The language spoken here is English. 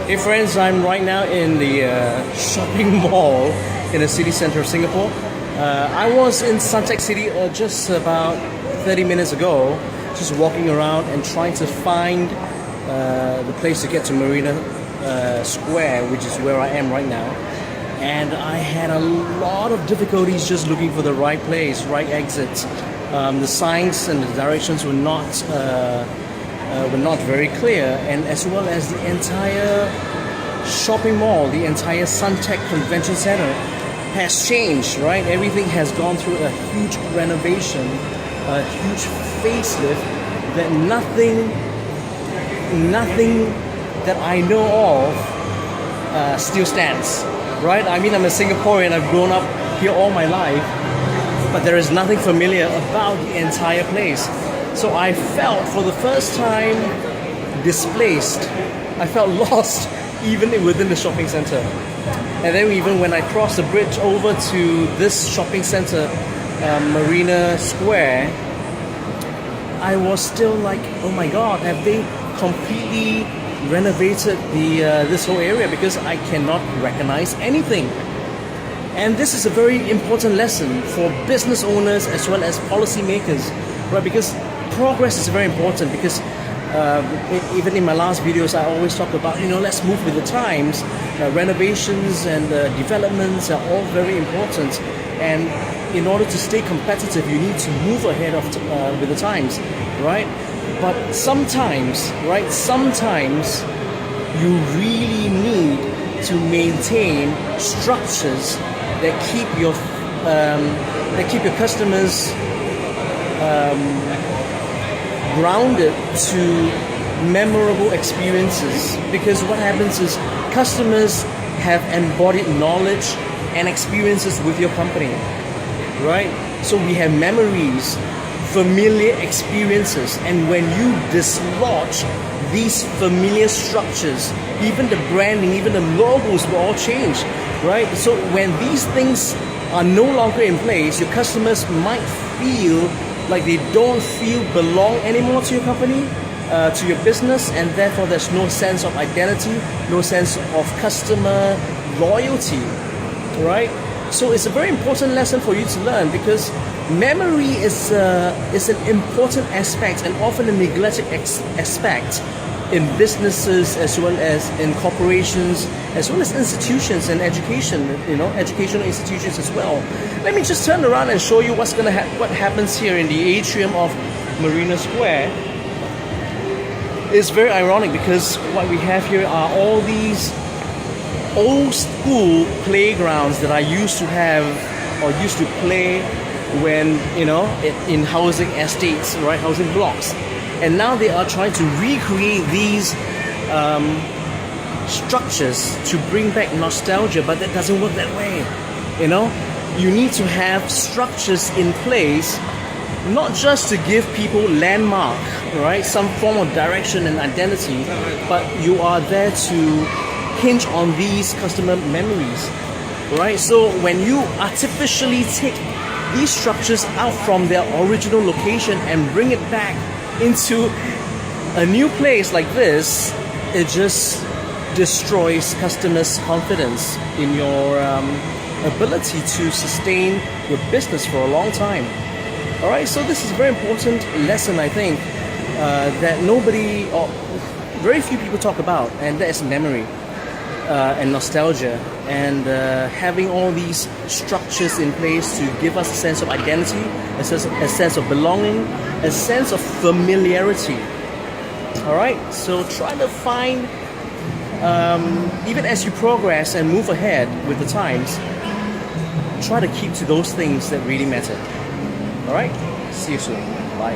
Hey friends, I'm right now in the shopping mall in the city center of Singapore. I was in Suntec City just about 30 minutes ago, just walking around and trying to find the place to get to Marina Square, which is where I am right now. And I had a lot of difficulties just looking for the right place, right exit. The signs and the directions were not very clear, and as well as the entire shopping mall, the entire Suntec Convention Center has changed, right? Everything has gone through a huge renovation, a huge facelift that nothing that I know of still stands, right? I mean, I'm a Singaporean, I've grown up here all my life, but there is nothing familiar about the entire place. So I felt for the first time displaced. I felt lost even within the shopping center. And then even when I crossed the bridge over to this shopping center, Marina Square, I was still like, oh my god, have they completely renovated this whole area? Because I cannot recognize anything. And this is a very important lesson for business owners as well as policymakers, right? Because progress is very important, because even in my last videos I always talk about, let's move with the times. Renovations and developments are all very important, and in order to stay competitive you need to move ahead of with the times, right? But sometimes you really need to maintain structures that keep your customers grounded to memorable experiences. Because what happens is customers have embodied knowledge and experiences with your company, right? So we have memories, familiar experiences, and when you dislodge these familiar structures, even the branding, even the logos will all change, right? So when these things are no longer in place, your customers might feel like they don't belong anymore to your company, to your business, and therefore there's no sense of identity, no sense of customer loyalty, right? So it's a very important lesson for you to learn, because memory is an important aspect and often a neglected aspect in businesses as well as in corporations, as well as institutions and education, educational institutions as well. Let me just turn around and show you what happens here in the atrium of Marina Square. It's very ironic because what we have here are all these old school playgrounds that I used to have or used to play when, in housing estates, right, housing blocks. And now they are trying to recreate these structures to bring back nostalgia, but that doesn't work that way. You need to have structures in place, not just to give people landmark, right, some form of direction and identity, but you are there to hinge on these customer memories, right? So when you artificially take these structures out from their original location and bring it back into a new place like this, it just destroys customers' confidence in your ability to sustain your business for a long time. All right, so this is a very important lesson, I think, that nobody or very few people talk about, and that is memory and nostalgia, and having all these structures in place to give us a sense of identity, a sense of belonging, a sense of familiarity. All right, so try to find, even as you progress and move ahead with the times, try to keep to those things that really matter. All right, see you soon. Bye.